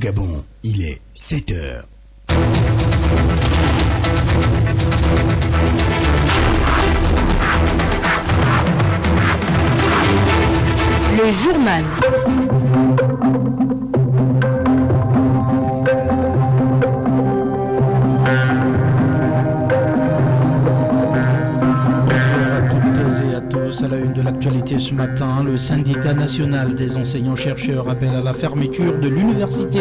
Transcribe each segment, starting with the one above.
Gabon, il est 7h. Le journal. À la une de l'actualité ce matin, le syndicat national des enseignants-chercheurs appelle à la fermeture de l'université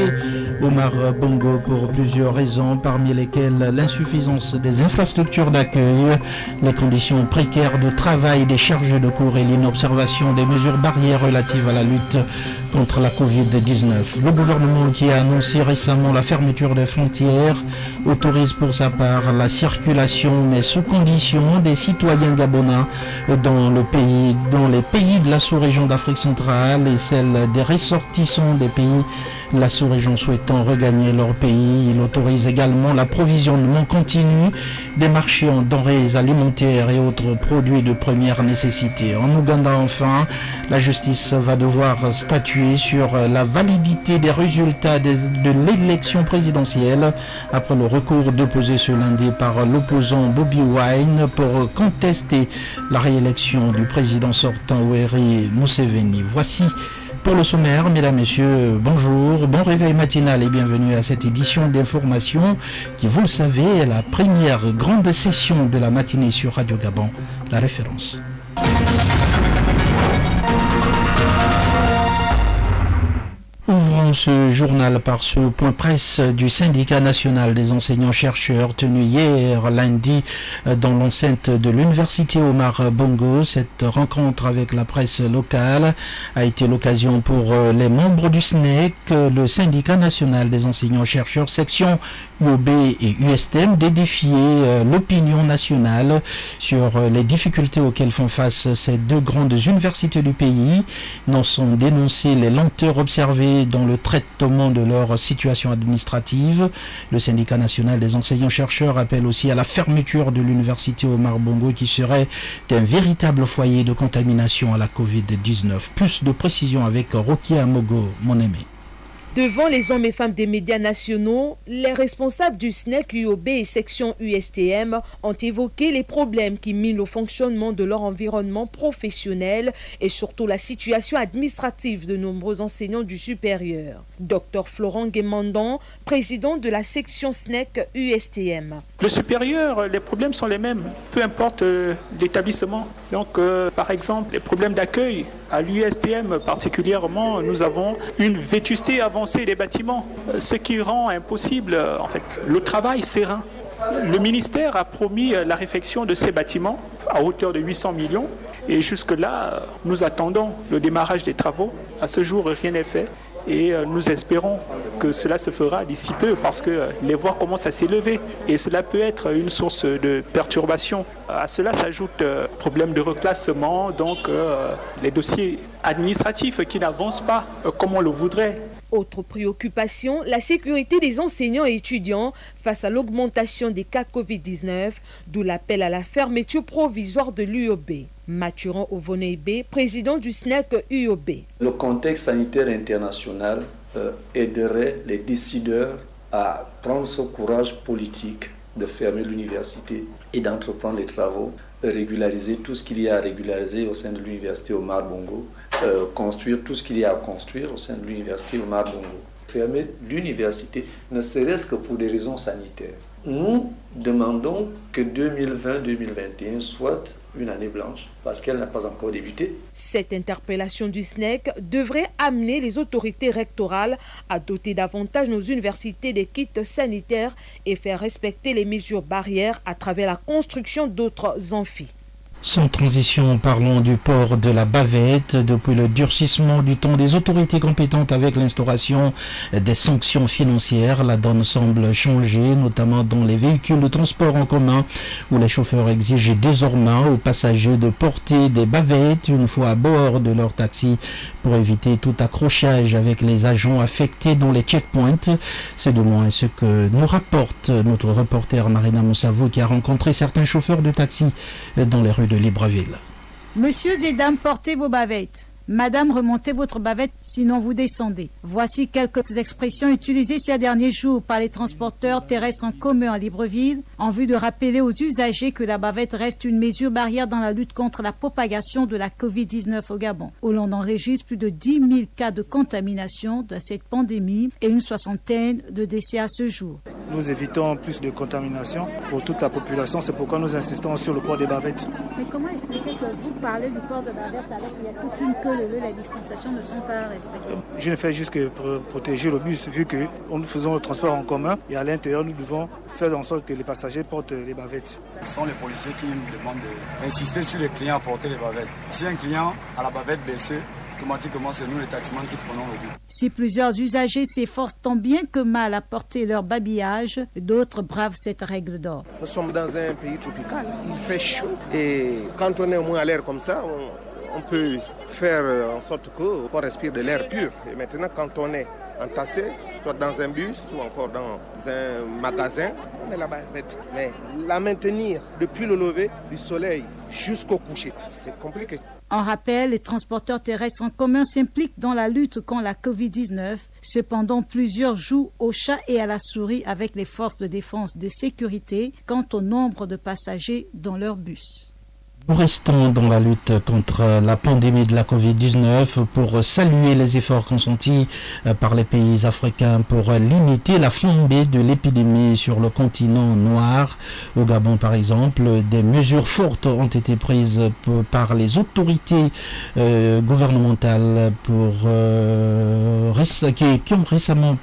Omar Bongo pour plusieurs raisons, parmi lesquelles l'insuffisance des infrastructures d'accueil, les conditions précaires de travail des chargés de cours et l'inobservation des mesures barrières relatives à la lutte contre la Covid-19. Le gouvernement, qui a annoncé récemment la fermeture des frontières, autorise pour sa part la circulation, mais sous condition, des citoyens gabonais dans les pays de la sous-région d'Afrique centrale et celle des ressortissants des pays de la sous-région souhaitant regagner leur pays. Il autorise également l'approvisionnement continu des marchés en denrées alimentaires et autres produits de première nécessité. En Ouganda, enfin, la justice va devoir statuer sur la validité des résultats de l'élection présidentielle après le recours déposé ce lundi par l'opposant Bobi Wine pour contester la réélection du président sortant Yoweri Museveni. Voici pour le sommaire, mesdames, messieurs, bonjour, bon réveil matinal et bienvenue à cette édition d'information qui, vous le savez, est la première grande session de la matinée sur Radio Gabon, la référence. Ouvrons ce journal par ce point presse du syndicat national des enseignants-chercheurs tenu hier lundi dans l'enceinte de l'université Omar Bongo. Cette rencontre avec la presse locale a été l'occasion pour les membres du SNEC, le syndicat national des enseignants-chercheurs section UOB et USTM, de défier l'opinion nationale sur les difficultés auxquelles font face ces deux grandes universités du pays. N'en sont dénoncées les lenteurs observées dans le traitement de leur situation administrative. Le syndicat national des enseignants-chercheurs appelle aussi à la fermeture de l'université Omar Bongo qui serait un véritable foyer de contamination à la Covid-19. Plus de précisions avec Rocky Amogo, mon aimé. Devant les hommes et femmes des médias nationaux, les responsables du SNEC, UOB et section USTM ont évoqué les problèmes qui minent le fonctionnement de leur environnement professionnel et surtout la situation administrative de nombreux enseignants du supérieur. Dr Florent Guémandon, président de la section SNEC USTM. Le supérieur, les problèmes sont les mêmes, peu importe l'établissement. Donc, par exemple, les problèmes d'accueil, à l'USTM particulièrement, nous avons une vétusté avancée des bâtiments, ce qui rend impossible en fait, le travail serein. Le ministère a promis la réfection de ces bâtiments à hauteur de 800 millions et jusque-là, nous attendons le démarrage des travaux. À ce jour, rien n'est fait. Et nous espérons que cela se fera d'ici peu parce que les voix commencent à s'élever et cela peut être une source de perturbation. À cela s'ajoute problème de reclassement, donc les dossiers administratifs qui n'avancent pas comme on le voudrait. Autre préoccupation, la sécurité des enseignants et étudiants face à l'augmentation des cas Covid-19, d'où l'appel à la fermeture provisoire de l'UOB. Mathurin Ovoneibe, président du SNEC UOB. Le contexte sanitaire international aiderait les décideurs à prendre ce courage politique de fermer l'université et d'entreprendre les travaux, régulariser tout ce qu'il y a à régulariser au sein de l'université Omar Bongo, construire tout ce qu'il y a à construire au sein de l'université Omar Bongo. Fermer l'université, ne serait-ce que pour des raisons sanitaires. Nous demandons que 2020-2021 soit une année blanche parce qu'elle n'a pas encore débuté. Cette interpellation du SNEC devrait amener les autorités rectorales à doter davantage nos universités des kits sanitaires et faire respecter les mesures barrières à travers la construction d'autres amphis. Sans transition, parlons du port de la bavette. Depuis le durcissement du ton des autorités compétentes avec l'instauration des sanctions financières, la donne semble changer, notamment dans les véhicules de transport en commun, où les chauffeurs exigent désormais aux passagers de porter des bavettes une fois à bord de leur taxi pour éviter tout accrochage avec les agents affectés dans les checkpoints. C'est de loin ce que nous rapporte notre reporter Marina Moussavou qui a rencontré certains chauffeurs de taxi dans les rues de Libreville. Monsieur et dames, portez vos bavettes. Madame, remontez votre bavette, sinon vous descendez. Voici quelques expressions utilisées ces derniers jours par les transporteurs terrestres en commun à Libreville en vue de rappeler aux usagers que la bavette reste une mesure barrière dans la lutte contre la propagation de la Covid-19 au Gabon, où l'on enregistre plus de 10 000 cas de contamination de cette pandémie et une soixantaine de décès à ce jour. Nous évitons plus de contamination pour toute la population, c'est pourquoi nous insistons sur le port des bavettes. Mais comment expliquer que vous parlez du port de bavette alors qu'il y a toute une queue levée, les distanciations ne sont pas respectées? Je ne fais juste que protéger le bus, vu que nous faisons le transport en commun et à l'intérieur, nous devons faire en sorte que les passagers portent les bavettes. Ce sont les policiers qui nous demandent d'insister sur les clients à porter les bavettes. Si un client a la bavette baissée, automatiquement, c'est nous les taximans qui prenons le but. Si plusieurs usagers s'efforcent tant bien que mal à porter leur babillage, d'autres bravent cette règle d'or. Nous sommes dans un pays tropical, il fait chaud et quand on est au moins à l'air comme ça, on peut faire en sorte qu'on respire de l'air pur. Et maintenant, quand on est entassé, soit dans un bus ou encore dans un magasin, on met la bavette. Mais la maintenir depuis le lever du soleil jusqu'au coucher, c'est compliqué. En rappel, les transporteurs terrestres en commun s'impliquent dans la lutte contre la Covid-19. Cependant, plusieurs jouent au chat et à la souris avec les forces de défense de sécurité quant au nombre de passagers dans leur bus. Nous restons dans la lutte contre la pandémie de la Covid-19 pour saluer les efforts consentis par les pays africains pour limiter la flambée de l'épidémie sur le continent noir. Au Gabon, par exemple, des mesures fortes ont été prises par les autorités gouvernementales qui ont récemment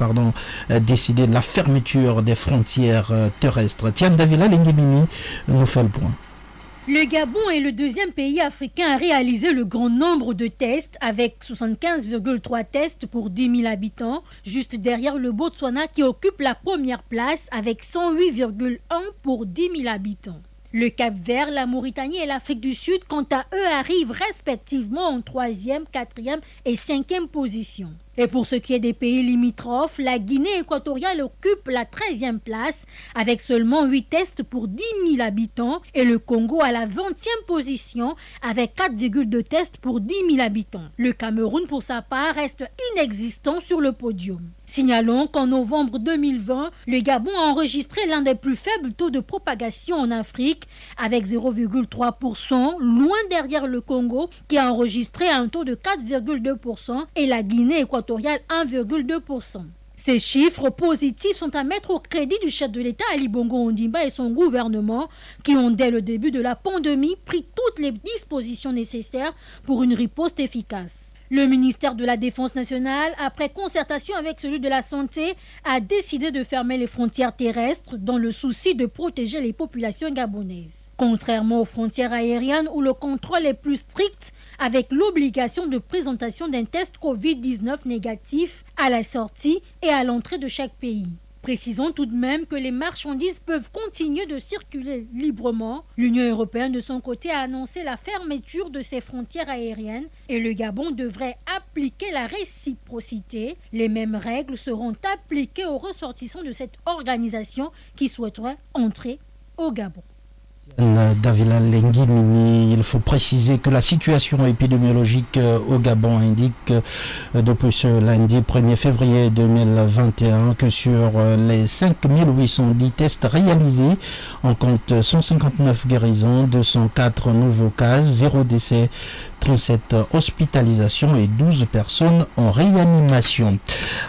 décidé de la fermeture des frontières terrestres. Tiam Davila Lenguimini nous fait le point. Le Gabon est le deuxième pays africain à réaliser le grand nombre de tests avec 75,3 tests pour 10 000 habitants, juste derrière le Botswana qui occupe la première place avec 108,1 pour 10 000 habitants. Le Cap-Vert, la Mauritanie et l'Afrique du Sud, quant à eux, arrivent respectivement en 3e, 4e et 5e position. Et pour ce qui est des pays limitrophes, la Guinée équatoriale occupe la 13e place avec seulement 8 tests pour 10 000 habitants et le Congo à la 20e position avec 4,2 tests pour 10 000 habitants. Le Cameroun, pour sa part, reste inexistant sur le podium. Signalons qu'en novembre 2020, le Gabon a enregistré l'un des plus faibles taux de propagation en Afrique avec 0,3%, loin derrière le Congo qui a enregistré un taux de 4,2% et la Guinée équatoriale 1,2%. Ces chiffres positifs sont à mettre au crédit du chef de l'État Ali Bongo Ondimba et son gouvernement qui ont dès le début de la pandémie pris toutes les dispositions nécessaires pour une riposte efficace. Le ministère de la Défense nationale, après concertation avec celui de la Santé, a décidé de fermer les frontières terrestres dans le souci de protéger les populations gabonaises. Contrairement aux frontières aériennes où le contrôle est plus strict, avec l'obligation de présentation d'un test Covid-19 négatif à la sortie et à l'entrée de chaque pays. Précisons tout de même que les marchandises peuvent continuer de circuler librement. L'Union européenne, de son côté, a annoncé la fermeture de ses frontières aériennes et le Gabon devrait appliquer la réciprocité. Les mêmes règles seront appliquées aux ressortissants de cette organisation qui souhaiteraient entrer au Gabon. Davila Lenguimini, il faut préciser que la situation épidémiologique au Gabon indique depuis ce lundi 1er février 2021 que sur les 5810 tests réalisés, on compte 159 guérisons, 204 nouveaux cas, 0 décès, 37 hospitalisations et 12 personnes en réanimation.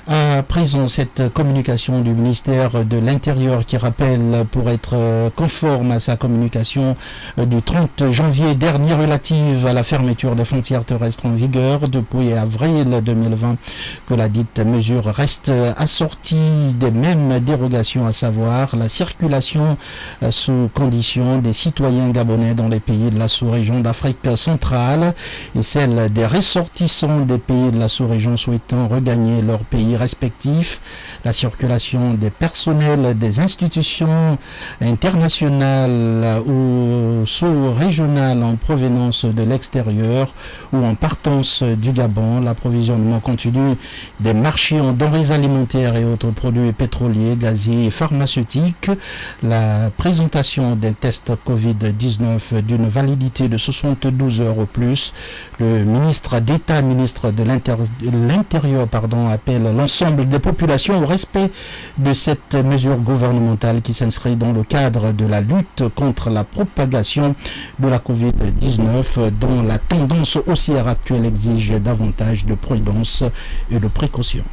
À présent, cette communication du ministère de l'Intérieur qui rappelle pour être conforme à sa communication du 30 janvier dernier relative à la fermeture des frontières terrestres en vigueur depuis avril 2020 que la dite mesure reste assortie des mêmes dérogations, à savoir la circulation sous condition des citoyens gabonais dans les pays de la sous-région d'Afrique centrale et celle des ressortissants des pays de la sous-région souhaitant regagner leur pays respectifs, la circulation des personnels des institutions internationales ou sous-régionales en provenance de l'extérieur ou en partance du Gabon. L'approvisionnement continu des marchés en denrées alimentaires et autres produits pétroliers, gaziers et pharmaceutiques. La présentation des tests Covid-19 d'une validité de 72 heures au plus. Le ministre d'État, ministre de l'Intérieur, appelle l'ensemble des populations au respect de cette mesure gouvernementale qui s'inscrit dans le cadre de la lutte contre la propagation de la Covid-19, dont la tendance haussière actuelle exige davantage de prudence et de précaution.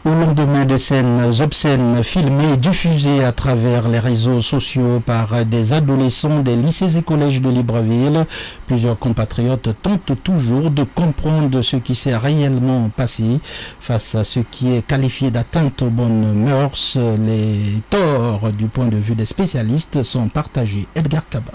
Au lendemain des scènes obscènes filmées et diffusées à travers les réseaux sociaux par des adolescents des lycées et collèges de Libreville, plusieurs compatriotes tentent toujours de comprendre ce qui s'est réellement passé. Face à ce qui est qualifié d'atteinte aux bonnes mœurs, les torts du point de vue des spécialistes sont partagés. Edgar Kaba.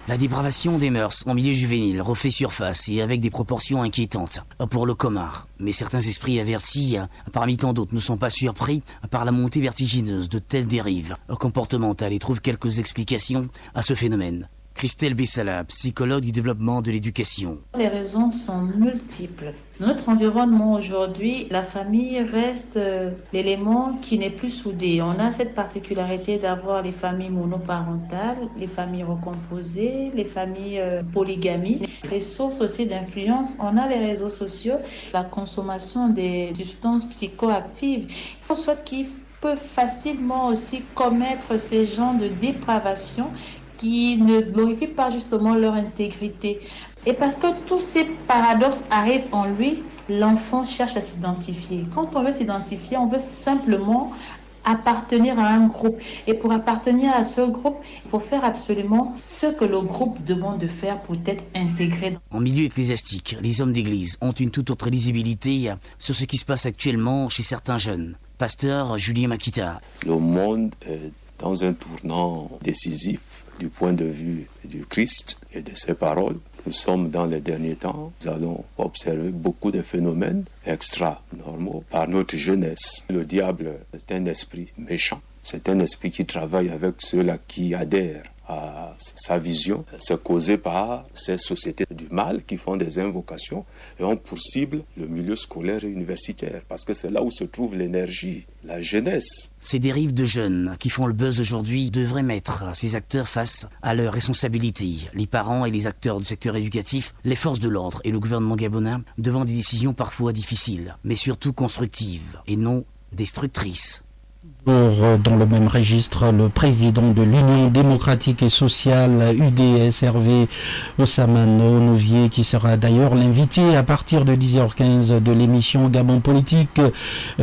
La dépravation des mœurs en milieu juvénile refait surface et avec des proportions inquiétantes pour le Comar. Mais certains esprits avertis, parmi tant d'autres, ne sont pas surpris par la montée vertigineuse de telles dérives comportementales et trouvent quelques explications à ce phénomène. Christelle Bessala, psychologue du développement de l'éducation. Les raisons sont multiples. Dans notre environnement aujourd'hui, la famille reste l'élément qui n'est plus soudé. On a cette particularité d'avoir les familles monoparentales, les familles recomposées, les familles polygamiques. Les sources aussi d'influence, on a les réseaux sociaux, la consommation des substances psychoactives. Il faut soit qui peut facilement aussi commettre ces genres de dépravation qui ne glorifient pas justement leur intégrité. Et parce que tous ces paradoxes arrivent en lui, l'enfant cherche à s'identifier. Quand on veut s'identifier, on veut simplement appartenir à un groupe. Et pour appartenir à ce groupe, il faut faire absolument ce que le groupe demande de faire pour être intégré. En milieu ecclésiastique, les hommes d'église ont une toute autre lisibilité sur ce qui se passe actuellement chez certains jeunes. Pasteur Julien Makita. Le monde est dans un tournant décisif du point de vue du Christ et de ses paroles. Nous sommes dans les derniers temps. Nous allons observer beaucoup de phénomènes extra-normaux par notre jeunesse. Le diable, c'est un esprit méchant. C'est un esprit qui travaille avec ceux-là qui adhèrent à sa vision. C'est causé par ces sociétés du mal qui font des invocations et ont pour cible le milieu scolaire et universitaire parce que c'est là où se trouve l'énergie, la jeunesse. Ces dérives de jeunes qui font le buzz aujourd'hui devraient mettre ces acteurs face à leurs responsabilités. Les parents et les acteurs du secteur éducatif, les forces de l'ordre et le gouvernement gabonais devant des décisions parfois difficiles, mais surtout constructives et non destructrices. Dans le même registre, le président de l'Union démocratique et sociale UDS, Hervé Ossamano Nouvier, qui sera d'ailleurs l'invité à partir de 10h15 de l'émission Gabon Politique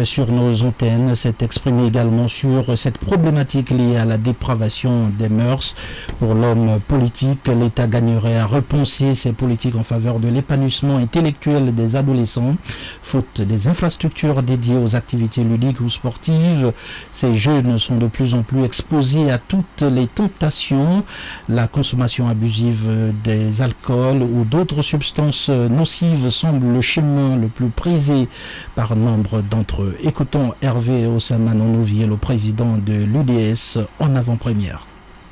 sur nos antennes, s'est exprimé également sur cette problématique liée à la dépravation des mœurs. Pour l'homme politique, l'État gagnerait à repenser ses politiques en faveur de l'épanouissement intellectuel des adolescents, faute des infrastructures dédiées aux activités ludiques ou sportives. Ces jeunes sont de plus en plus exposés à toutes les tentations. La consommation abusive des alcools ou d'autres substances nocives semble le chemin le plus prisé par nombre d'entre eux. Écoutons Hervé Ossamano Nouvier, le président de l'UDS, en avant-première.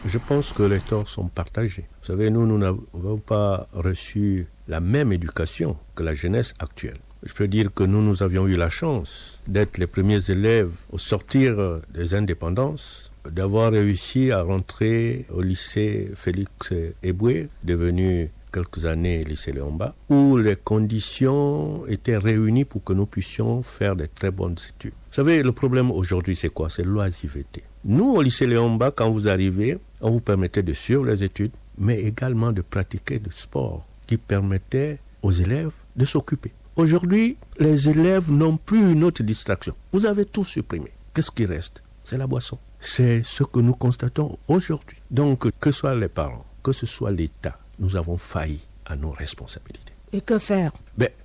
Je pense que les torts sont partagés. Vous savez, nous n'avons pas reçu la même éducation que la jeunesse actuelle. Je peux dire que nous avions eu la chance d'être les premiers élèves au sortir des indépendances, d'avoir réussi à rentrer au lycée Félix Eboué, devenu quelques années lycée Léomba, où les conditions étaient réunies pour que nous puissions faire de très bonnes études. Vous savez, le problème aujourd'hui, c'est quoi? C'est l'oisiveté. Nous, au lycée Léomba, quand vous arrivez, on vous permettait de suivre les études, mais également de pratiquer du sport qui permettait aux élèves de s'occuper. Aujourd'hui, les élèves n'ont plus une autre distraction. Vous avez tout supprimé. Qu'est-ce qui reste? C'est la boisson. C'est ce que nous constatons aujourd'hui. Donc, que ce soit les parents, que ce soit l'État, nous avons failli à nos responsabilités. Et que faire?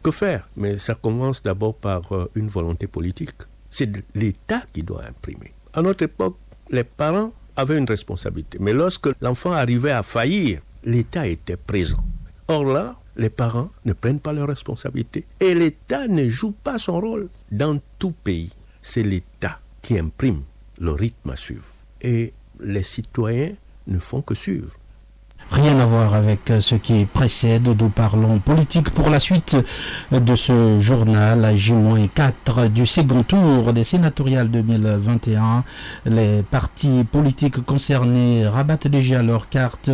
Que faire? Mais ça commence d'abord par une volonté politique. C'est l'État qui doit imprimer. À notre époque, les parents avaient une responsabilité. Mais lorsque l'enfant arrivait à faillir, l'État était présent. Or là, les parents ne prennent pas leurs responsabilités et l'État ne joue pas son rôle. Dans tout pays, c'est l'État qui imprime le rythme à suivre. Et les citoyens ne font que suivre. Rien à voir avec ce qui précède, nous parlons politique pour la suite de ce journal à J-4 du second tour des sénatoriales 2021. Les partis politiques concernés rabattent déjà leurs cartes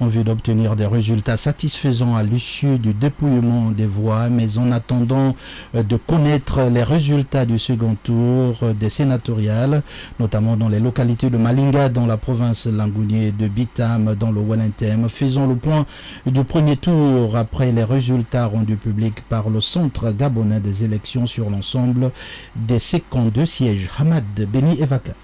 en vue d'obtenir des résultats satisfaisants à l'issue du dépouillement des voix, mais en attendant de connaître les résultats du second tour des sénatoriales, notamment dans les localités de Malinga dans la province Langounier, de Bitam dans le Wellington. Faisons le point du premier tour après les résultats rendus publics par le Centre gabonais des élections sur l'ensemble des 52 sièges. Hamad Beni Evaka.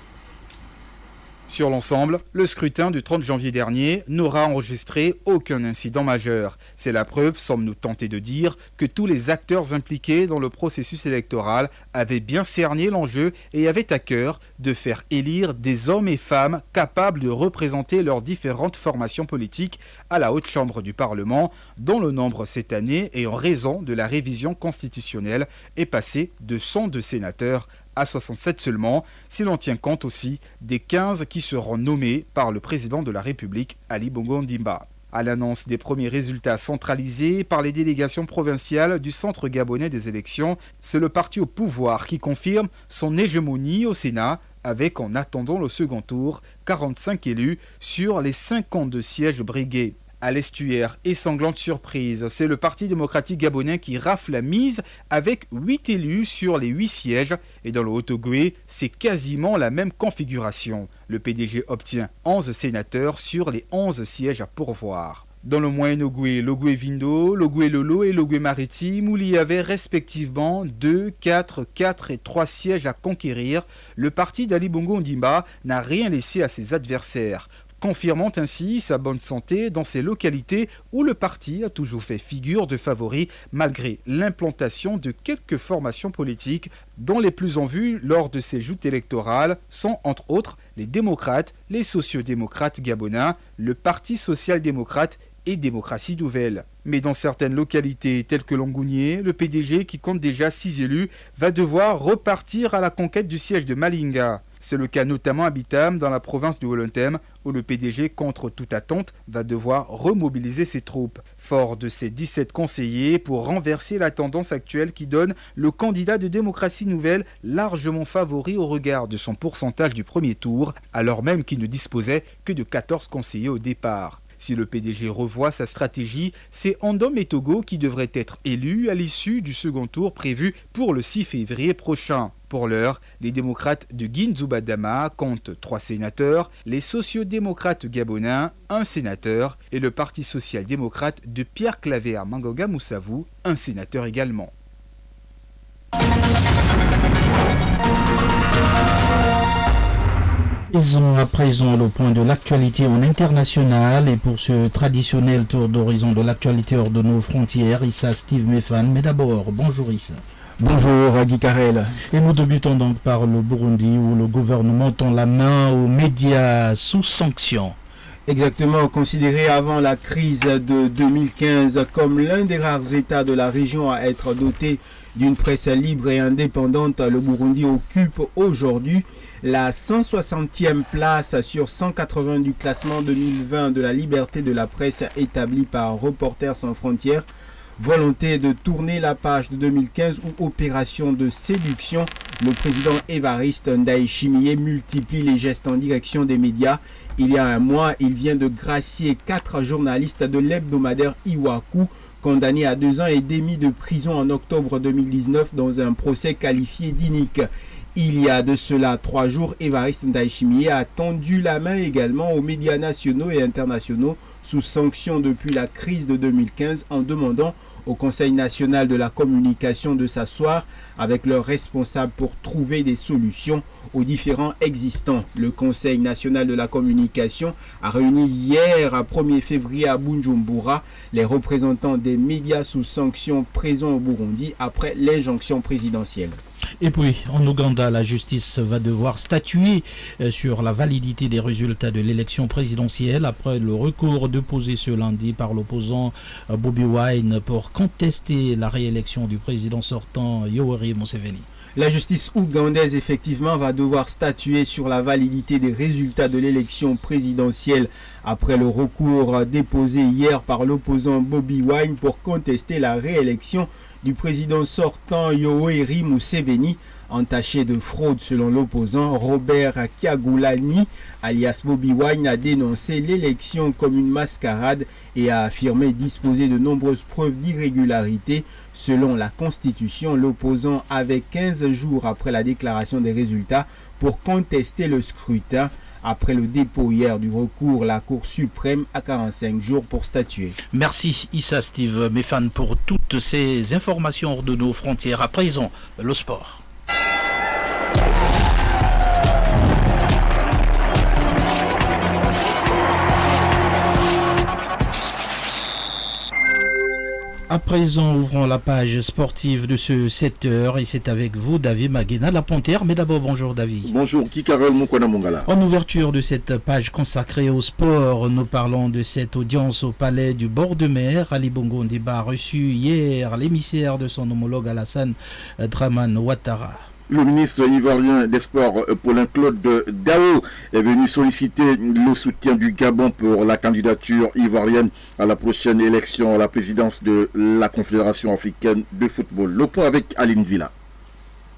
Sur l'ensemble, le scrutin du 30 janvier dernier n'aura enregistré aucun incident majeur. C'est la preuve, sommes-nous tentés de dire, que tous les acteurs impliqués dans le processus électoral avaient bien cerné l'enjeu et avaient à cœur de faire élire des hommes et femmes capables de représenter leurs différentes formations politiques à la haute chambre du Parlement, dont le nombre cette année, et en raison de la révision constitutionnelle, est passé de 102 sénateurs à 67 seulement, si l'on tient compte aussi des 15 qui seront nommés par le président de la République, Ali Bongo Ondimba. À l'annonce des premiers résultats centralisés par les délégations provinciales du Centre gabonais des élections, c'est le parti au pouvoir qui confirme son hégémonie au Sénat, avec, en attendant le second tour, 45 élus sur les 52 sièges brigués. À l'estuaire et sanglante surprise, c'est le Parti démocratique gabonais qui rafle la mise avec 8 élus sur les 8 sièges. Et dans le Haut-Ogooué, c'est quasiment la même configuration. Le PDG obtient 11 sénateurs sur les 11 sièges à pourvoir. Dans le Moyen-Ogooué, l'Ogooué-Vindo, l'Ogooué-Lolo et l'Ogooué-Maritime, où il y avait respectivement 2, 4, 4 et 3 sièges à conquérir, le parti d'Ali Bongo Ondimba n'a rien laissé à ses adversaires, confirmant ainsi sa bonne santé dans ces localités où le parti a toujours fait figure de favori malgré l'implantation de quelques formations politiques dont les plus en vue lors de ces joutes électorales sont entre autres les démocrates, les sociodémocrates gabonais, le Parti social-démocrate et Démocratie Nouvelle. Mais dans certaines localités telles que Langounier, le PDG qui compte déjà 6 élus va devoir repartir à la conquête du siège de Malinga. C'est le cas notamment à Bitam, dans la province du Wellington, où le PDG, contre toute attente, va devoir remobiliser ses troupes. Fort de ses 17 conseillers pour renverser la tendance actuelle qui donne le candidat de Démocratie Nouvelle largement favori au regard de son pourcentage du premier tour, alors même qu'il ne disposait que de 14 conseillers au départ. Si le PDG revoit sa stratégie, c'est Andom Etogo qui devrait être élu à l'issue du second tour prévu pour le 6 février prochain. Pour l'heure, les démocrates de Guinzoubadama comptent 3 sénateurs, les sociodémocrates gabonais 1 sénateur et le Parti social-démocrate de Pierre Claver Mangoga Moussavou 1 sénateur également. Faisons à présent le point de l'actualité en international et pour ce traditionnel tour d'horizon de l'actualité hors de nos frontières, Issa Steve Mefan. Mais d'abord, bonjour Issa. Bonjour Guy Carrel. Et nous débutons donc par le Burundi où le gouvernement tend la main aux médias sous sanction. Exactement, considéré avant la crise de 2015 comme l'un des rares États de la région à être doté d'une presse libre et indépendante, le Burundi occupe aujourd'hui la 160e place sur 180 du classement 2020 de la liberté de la presse établi par Reporters sans frontières. Volonté de tourner la page de 2015 ou opération de séduction, le président Évariste Ndayishimiye multiplie les gestes en direction des médias. Il y a un mois, il vient de gracier 4 journalistes de l'hebdomadaire Iwaku, condamnés à 2 ans et demi de prison en octobre 2019 dans un procès qualifié d'inique. Il y a de cela 3 jours, Évariste Ndayishimiye a tendu la main également aux médias nationaux et internationaux sous sanction depuis la crise de 2015 en demandant au Conseil national de la communication de s'asseoir avec leurs responsables pour trouver des solutions aux différends existants. Le Conseil national de la communication a réuni hier, à 1er février à Bujumbura, les représentants des médias sous sanction présents au Burundi après l'injonction présidentielle. Et puis, en Ouganda, la justice va devoir statuer sur la validité des résultats de l'élection présidentielle après le recours déposé ce lundi par l'opposant Bobi Wine pour contester la réélection du président sortant Yoweri Museveni. La justice ougandaise, effectivement, va devoir statuer sur la validité des résultats de l'élection présidentielle après le recours déposé hier par l'opposant Bobi Wine pour contester la réélection du président sortant Yoweri Museveni, entaché de fraude selon l'opposant. Robert Kyagulanyi, alias Bobi Wine, a dénoncé l'élection comme une mascarade et a affirmé disposer de nombreuses preuves d'irrégularité. Selon la Constitution, l'opposant avait 15 jours après la déclaration des résultats pour contester le scrutin. Après le dépôt hier du recours, la Cour suprême a 45 jours pour statuer. Merci Issa Steve Méfan pour toutes ces informations hors de nos frontières. À présent, le sport. À présent, ouvrons la page sportive de ce 7h et c'est avec vous, David Maguena, la Panthère. Mais d'abord, bonjour David. Bonjour, Kikarel Moukwana Mongala. En ouverture de cette page consacrée au sport, nous parlons de cette audience au palais du bord de mer. Ali Bongo Ondimba a reçu hier l'émissaire de son homologue Alassane Dramane Ouattara. Le ministre ivoirien des Sports, Paulin-Claude Dao, est venu solliciter le soutien du Gabon pour la candidature ivoirienne à la prochaine élection à la présidence de la Confédération africaine de football. Le point avec Aline Zila.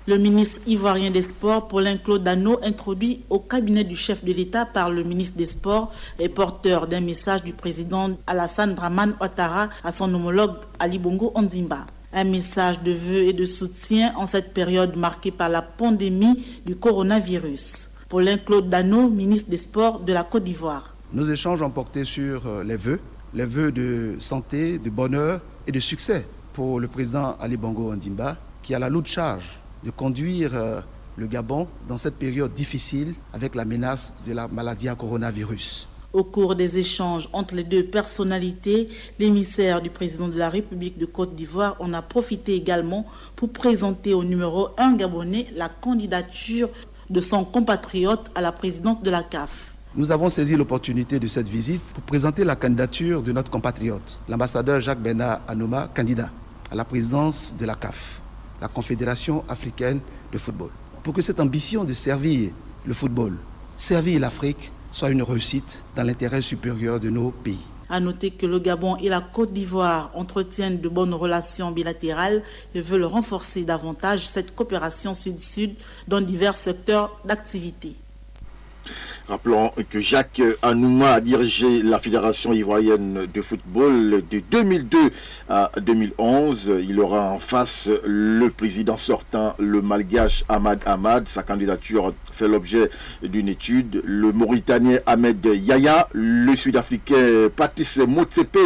Le ministre ivoirien des Sports, Paulin-Claude Dano, introduit au cabinet du chef de l'État par le ministre des Sports, est porteur d'un message du président Alassane Dramane Ouattara à son homologue Ali Bongo Ondimba. Un message de vœux et de soutien en cette période marquée par la pandémie du coronavirus. Paulin-Claude Dano, ministre des Sports de la Côte d'Ivoire. Nos échanges ont porté sur les vœux de santé, de bonheur et de succès pour le président Ali Bongo Ondimba, qui a la lourde charge de conduire le Gabon dans cette période difficile avec la menace de la maladie à coronavirus. Au cours des échanges entre les deux personnalités, l'émissaire du président de la République de Côte d'Ivoire en a profité également pour présenter au numéro 1 gabonais la candidature de son compatriote à la présidence de la CAF. Nous avons saisi l'opportunité de cette visite pour présenter la candidature de notre compatriote, l'ambassadeur Jacques Bernard Anouma, candidat à la présidence de la CAF, la Confédération africaine de football. Pour que cette ambition de servir le football, servir l'Afrique, soit une réussite dans l'intérêt supérieur de nos pays. À noter que le Gabon et la Côte d'Ivoire entretiennent de bonnes relations bilatérales et veulent renforcer davantage cette coopération sud-sud dans divers secteurs d'activité. Rappelons que Jacques Anouma a dirigé la Fédération ivoirienne de football de 2002 à 2011. Il aura en face le président sortant, le malgache Ahmad Ahmad. Sa candidature fait l'objet d'une étude. Le Mauritanien Ahmed Yaya, le Sud-Africain Patrice Motsepe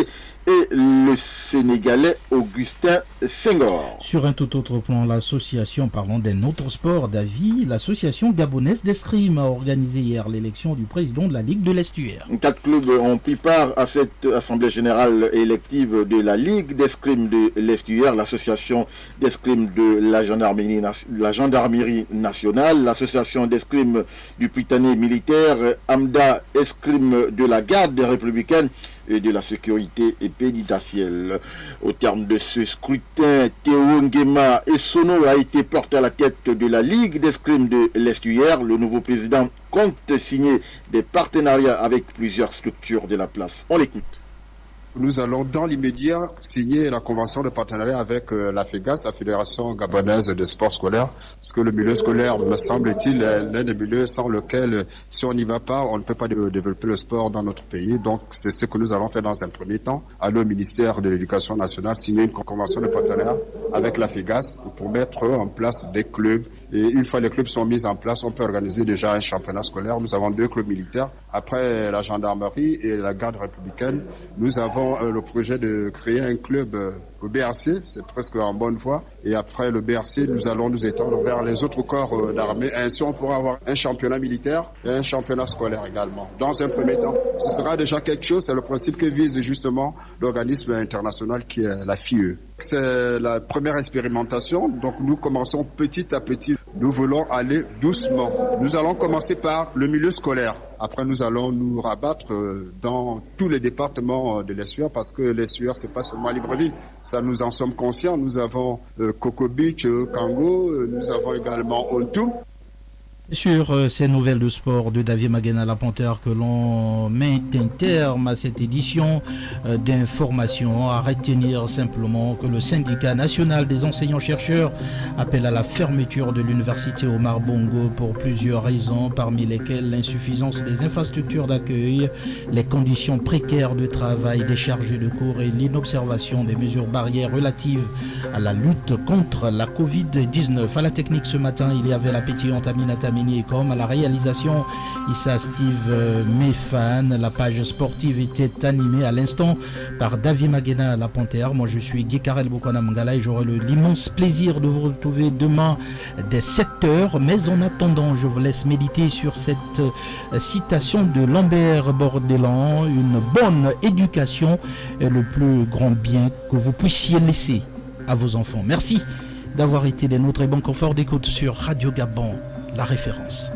et le Sénégalais Augustin Senghor. Sur un tout autre plan, l'association, parlons d'un autre sport, David, l'association gabonaise d'escrime a organisé hier l'élection du président de la Ligue de l'Estuaire. 4 clubs ont pris part à cette assemblée générale élective de la Ligue d'escrime de l'Estuaire, l'association d'escrime de la gendarmerie nationale, l'association d'escrime du Prytanée militaire, Amda escrime de la garde républicaine et de la sécurité pénitentiaire. Au terme de ce scrutin, Théo Nguema Essono a été porté à la tête de la Ligue d'escrime de l'Estuaire. Le nouveau président compte signer des partenariats avec plusieurs structures de la place. On l'écoute. Nous allons dans l'immédiat signer la convention de partenariat avec la FEGAS, la Fédération gabonaise de sport scolaire, parce que le milieu scolaire, me semble-t-il, est l'un des milieux sans lequel, si on n'y va pas, on ne peut pas développer le sport dans notre pays. Donc, c'est ce que nous allons faire dans un premier temps. Aller au ministère de l'Éducation nationale, signer une convention de partenariat avec la FEGAS pour mettre en place des clubs. Et une fois les clubs sont mis en place, on peut organiser déjà un championnat scolaire. Nous avons 2 clubs militaires. Après la gendarmerie et la garde républicaine, nous avons le projet de créer un club au BRC, c'est presque en bonne voie. Et après le BRC, nous allons nous étendre vers les autres corps d'armée. Ainsi, on pourra avoir un championnat militaire et un championnat scolaire également. Dans un premier temps, ce sera déjà quelque chose. C'est le principe que vise justement l'organisme international qui est la FIE. C'est la première expérimentation, donc nous commençons petit à petit. Nous voulons aller doucement. Nous allons commencer par le milieu scolaire. Après, nous allons nous rabattre dans tous les départements de l'Essuyer parce que l'Essuyer, c'est pas seulement Libreville. Ça, nous en sommes conscients. Nous avons Coco Beach, Kango, nous avons également Ontum. Sur ces nouvelles de sport de David Magena La Panthère que l'on met un terme à cette édition d'information. À retenir simplement que le syndicat national des enseignants-chercheurs appelle à la fermeture de l'université Omar Bongo pour plusieurs raisons, parmi lesquelles l'insuffisance des infrastructures d'accueil, les conditions précaires de travail des chargés de cours et l'inobservation des mesures barrières relatives à la lutte contre la Covid-19. À la technique ce matin, il y avait la pétillante Aminata comme à la réalisation Issa Steve Méfan. La page sportive était animée à l'instant par David Magena La Panthère. Moi je suis Guy Karel Bokwana Mangala et j'aurai l'immense plaisir de vous retrouver demain dès 7h. Mais en attendant, je vous laisse méditer sur cette citation de Lambert Bordelan: une bonne éducation est le plus grand bien que vous puissiez laisser à vos enfants. Merci d'avoir été des nôtres et bon confort d'écoute sur Radio Gabon, la référence.